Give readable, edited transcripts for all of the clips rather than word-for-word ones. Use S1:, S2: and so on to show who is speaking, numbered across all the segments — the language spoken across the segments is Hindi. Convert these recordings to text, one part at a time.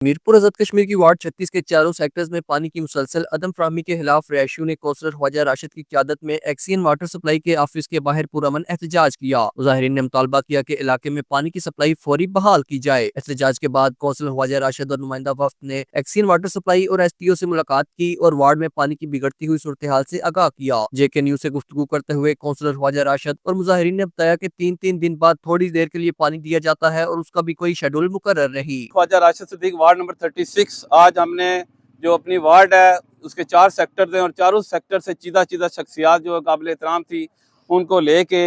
S1: मीरपुर आजाद कश्मीर की वार्ड 36 के चारों सेक्टर्स में पानी की मुसलसल अदम फराहमी के खिलाफ रैशियों ने कौंसलर ख्वाजा राशिद की क़यादत में एक्सियन वाटर सप्लाई के ऑफिस के बाहर पुरअमन एहतजाज किया। मुजाहिरीन ने मुतालबा किया कि इलाके में पानी की सप्लाई फौरी बहाल की जाए। एहतजाज के बाद कौंसलर ख्वाजा राशिद और नुमाइंदा वफ्द ने एक्सियन वाटर सप्लाई और STO से मुलाकात की और वार्ड में पानी की बिगड़ती हुई सूरत हाल से आगाह किया। JK न्यूज से गुफ्तगू करते हुए कौंसलर ख्वाजा राशिद और मुजाहिरीन ने बताया कि 3-3 दिन बाद थोड़ी देर के लिए पानी दिया जाता है और उसका भी कोई शेड्यूल मुकर्रर नहीं।
S2: ख्वाजा राशिद सिद्दीक वार्ड नंबर 36 आज हमने जो अपनी वार्ड है उसके 4 सेक्टर हैं और चारों सेक्टर से चीदा चीदा शख्सियात जो काबिल एहतराम थी उनको लेके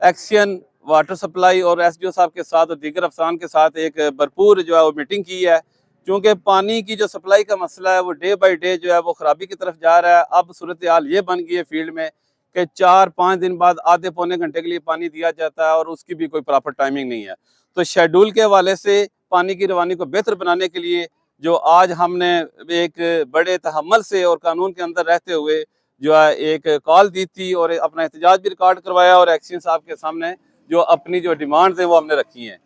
S2: एक्सियन वाटर सप्लाई और SDO साहब के साथ और दीगर अफसरान के साथ एक भरपूर जो है वो मीटिंग की है। क्योंकि पानी की जो सप्लाई का मसला है वो डे बाई डे जो है वो ख़राबी की तरफ जा रहा है। अब सूरत हाल ये बन गई है फील्ड में कि 4-5 दिन बाद आधे पौने घंटे के लिए पानी दिया जाता है और उसकी भी कोई प्रॉपर टाइमिंग नहीं है। तो शेड्यूल के हवाले से पानी की रवानी को बेहतर बनाने के लिए जो आज हमने एक बड़े तहम्मुल से और कानून के अंदर रहते हुए जो है एक कॉल दी थी और अपना एहतजाज भी रिकॉर्ड करवाया और एक्सियन साहब के सामने जो अपनी जो डिमांड्स हैं वो हमने रखी हैं।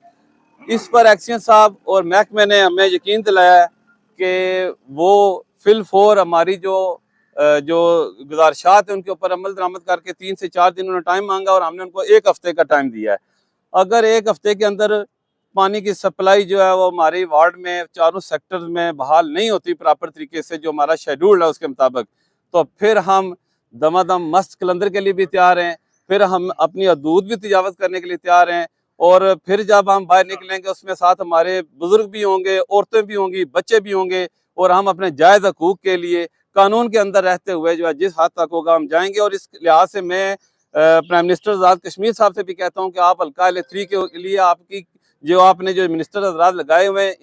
S2: इस पर एक्सियन साहब और महकमे ने हमें यकीन दिलाया कि वो फिल फोर हमारी जो गुजारिशात हैं उनके ऊपर अमल दरामद करके 3 से 4 दिन उन्होंने टाइम मांगा और हमने उनको 1 हफ्ते का टाइम दिया है। अगर 1 हफ्ते के अंदर पानी की सप्लाई जो है वो हमारी वार्ड में चारों सेक्टर में बहाल नहीं होती प्रॉपर तरीके से जो हमारा शेड्यूल है उसके मुताबिक, तो फिर हम दमादम मस्त कलंदर के लिए भी तैयार हैं, फिर हम अपनी हदूद भी तजावज़ करने के लिए तैयार हैं। और फिर जब हम बाहर निकलेंगे उसमें साथ हमारे बुजुर्ग भी होंगे, औरतें भी होंगी, बच्चे भी होंगे और हम अपने जायज़ हकूक़ के लिए कानून के अंदर रहते हुए जो है जिस हद तक होगा हम जाएंगे। और इस लिहाज से मैं प्राइम मिनिस्टर आज़ाद कश्मीर साहब से भी कहता हूँ कि आप हल्का L3 के लिए आपकी जो आपने जो मिनिस्टर हज़रात लगाए हुए हैं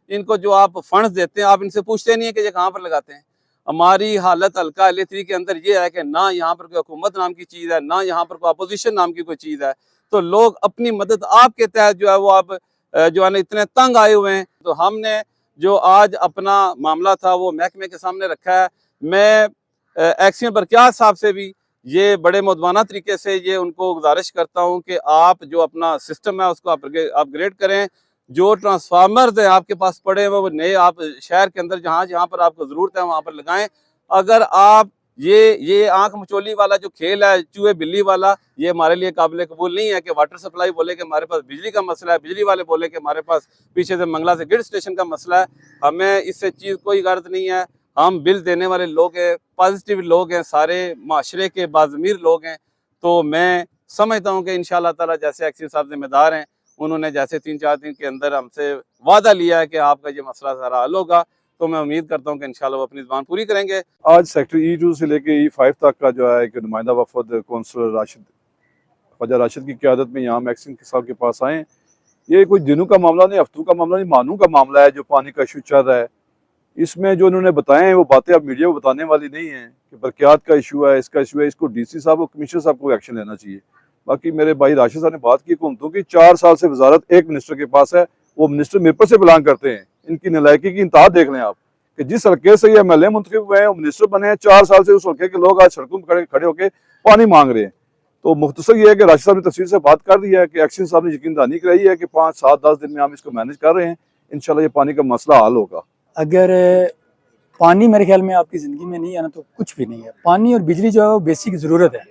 S2: इनको जो आप फंड्स देते हैं आप इनसे पूछते नहीं है कि ये कहाँ पर लगाते हैं। हमारी हालत हल्का L3 के अंदर ये है कि ना यहाँ पर कोई हुकूमत नाम की चीज़ है, ना यहाँ पर कोई अपोजिशन नाम की कोई चीज़ है। तो लोग अपनी मदद आपके तहत जो है वो आप जो है ना इतने तंग आए हुए हैं। तो हमने जो आज अपना मामला था वो महकमे के सामने रखा है। मैं एक्सियन बरकियात साहब से भी ये बड़े मुदवाना तरीके से ये उनको गुजारिश करता हूँ कि आप जो अपना सिस्टम है उसको अपग्रेड करें। जो ट्रांसफार्मर्स हैं आपके पास पड़े हुए वो नए आप शहर के अंदर जहाँ जहाँ पर आपको ज़रूरत है वहाँ पर लगाएं। अगर आप ये आंख मचोली वाला जो खेल है चूहे बिल्ली वाला, ये हमारे लिए काबिल कबूल नहीं है कि वाटर सप्लाई बोले कि हमारे पास बिजली का मसला है, बिजली वाले बोले कि हमारे पास पीछे से मंगला से ग्रिड स्टेशन का मसला है। हमें इससे चीज़ कोई गर्ज नहीं है। हम बिल देने वाले लोग हैं, पॉजिटिव लोग हैं, सारे माशरे के बाज़मीर लोग हैं। तो मैं समझता हूँ कि इंशाअल्लाह ताला जैसे एक्सियन साहब जिम्मेदार हैं, उन्होंने जैसे 3-4 दिन के अंदर हमसे वादा लिया है कि आपका ये मसला सारा हल होगा, तो मैं उम्मीद करता हूँ कि इंशाअल्लाह वो अपनी ज़बान पूरी करेंगे।
S3: आज सेक्टर E2 से लेके E5 तक का जो है एक नुमाइंदा वफद कौंसलर ख्वाजा राशिद की क़यादत में यहाँ एक्सियन साहब के पास आए। ये कोई दिनों का मामला नहीं, हफ्तों का मामला नहीं, मानों का मामला है जो पानी का इशू चल रहा है। इसमें जो उन्होंने बताए हैं वो बातें अब मीडिया को बताने वाली नहीं है कि बरक़ियात का इशू है, इसका इशू है, इसको DC साहब और कमिश्नर साहब को एक्शन लेना चाहिए। बाकी मेरे भाई राशिद साहब ने बात की हुकूमतों की 4 साल से वजारत एक मिनिस्टर के पास है, वो मिनिस्टर मीरपुर से बिलोंग करते हैं। इनकी नलायकी की इंतहा देख लें आप कि जिस हल्के से ये MLA मुंतखब हुए हैं वो मिनिस्टर बने हैं, 4 साल से उस हल्के के लोग आज सड़कों पर खड़े होकर पानी मांग रहे हैं। तो मुख्तसर ये है कि राशिद साहब ने तफसील से बात कर दी है कि एक्सियन साहब ने यकीन दहानी कराई है कि 5, 7, 10 दिन में हम इसको मैनेज कर रहे हैं। इंशाल्लाह ये पानी का मसला हल होगा।
S4: अगर पानी मेरे ख्याल में आपकी ज़िंदगी में नहीं है ना तो कुछ भी नहीं है। पानी और बिजली जो है वो बेसिक ज़रूरत है।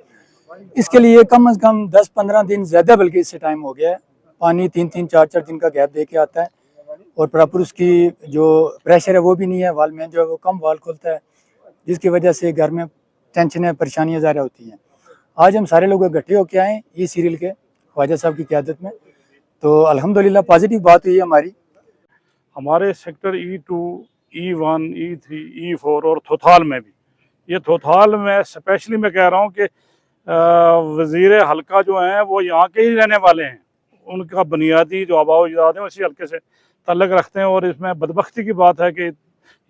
S4: इसके लिए कम से कम 10-15 दिन ज़्यादा बल्कि इससे टाइम हो गया है। पानी 3-3, 4-4 दिन का गैप दे के आता है और प्रॉपर उसकी जो प्रेशर है वो भी नहीं है। वालमैन जो है वो कम वाल खोलता है, जिसकी वजह से घर में टेंशनें परेशानियाँ ज़्यादा होती हैं। आज हम सारे लोग इकट्ठे होके आए ये सीरियल के ख्वाजा साहब की क़यादत में, तो अल्हम्दुलिल्लाह पॉजिटिव बात हुई है हमारी।
S5: हमारे sector E2, E1, E3, E4 और थोथाल में भी, ये थोथाल में स्पेशली मैं कह रहा हूँ कि वज़ीर हल्का जो हैं वो यहाँ के ही रहने वाले हैं। उनका बुनियादी जो आबा अजदाद हैं उसी हल्के से तल्लक रखते हैं। और इसमें बदबख्ती की बात है कि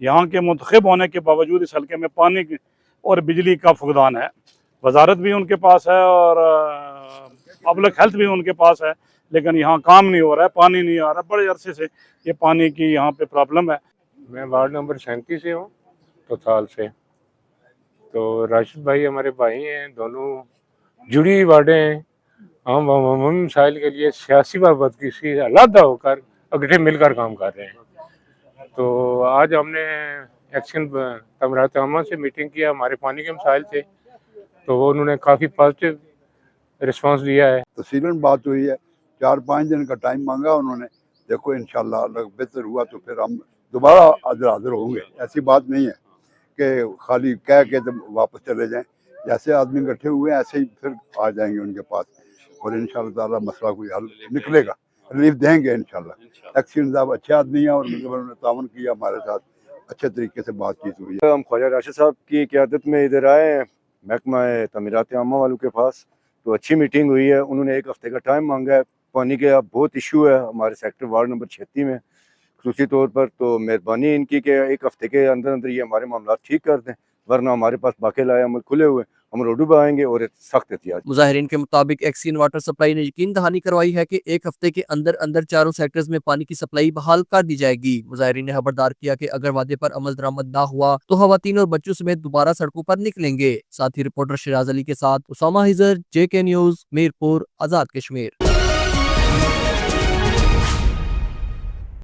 S5: यहाँ के मुंतखब होने के बावजूद इस हल्के में पानी और बिजली का फुकदान है। वजारत भी उनके पास है और पब्लिक हेल्थ भी उनके पास है, लेकिन यहाँ काम नहीं हो रहा है, पानी नहीं आ रहा। बड़े अरसे से ये पानी की यहाँ पे प्रॉब्लम है।
S6: मैं वार्ड नंबर 37 से हूँ, थोथाल से। तो राशिद भाई हमारे भाई हैं, दोनों जुड़ी हुई वार्डें हैं। हम अमूमी मसाइल के लिए सियासी व बदकिसी अलग होकर इकट्ठे मिलकर काम कर रहे हैं। तो आज हमने एक्शन तमरात आमा से मीटिंग किया, हमारे पानी के मसाइल थे, तो वो उन्होंने काफ़ी पॉजिटिव रिस्पांस दिया है।
S7: तफसीलन बात हुई है, 4-5 दिन का टाइम मांगा उन्होंने। देखो इंशाल्लाह अगर बेहतर हुआ तो फिर हम दोबारा हाजिर होंगे। ऐसी बात नहीं है कि खाली कह के तो वापस चले जाएं। जैसे आदमी इकट्ठे हुए हैं ऐसे ही फिर आ जाएंगे उनके पास और इंशाल्लाह ताला मसला कोई हल निकलेगा, रिलीफ देंगे इंशाल्लाह। एक्सीडेंट साहब अच्छे आदमी हैं और मतलब उन्होंने तावन किया हमारे साथ, अच्छे तरीके से बातचीत हुई है।
S8: हम ख्वाजा राशिद साहब की क़यादत में इधर आए हैं महकमा तमीरात आमा वालों के पास, तो अच्छी मीटिंग हुई है। उन्होंने 1 हफ्ते का टाइम मांगा है। पानी के अब बहुत इशू है हमारे सेक्टर वार्ड नंबर 36 में खुसूसी तौर पर, तो मेहरबानी इनकी कि 1 हफ्ते के अंदर अंदर ये हमारे मामला ठीक कर दें, वरना हमारे पास बाकी लाए अमल खुले हुए, हम रोडों पर आएंगे और सख्त एहतियात।
S1: मुजाहिरीन के मुताबिक एक्सियन वाटर सप्लाई ने यकीन दहानी करवाई है कि 1 हफ्ते के अंदर अंदर चारों सेक्टर्स में पानी की सप्लाई बहाल कर दी जाएगी। मुजाहिरीन ने खबरदार किया कि अगर वादे पर अमल दरामद ना हुआ तो खवातीन और बच्चों समेत दोबारा सड़कों पर निकलेंगे। साथ ही रिपोर्टर शिराज अली के साथ उसामा हिजर, JK न्यूज, मीरपुर, आजाद कश्मीर।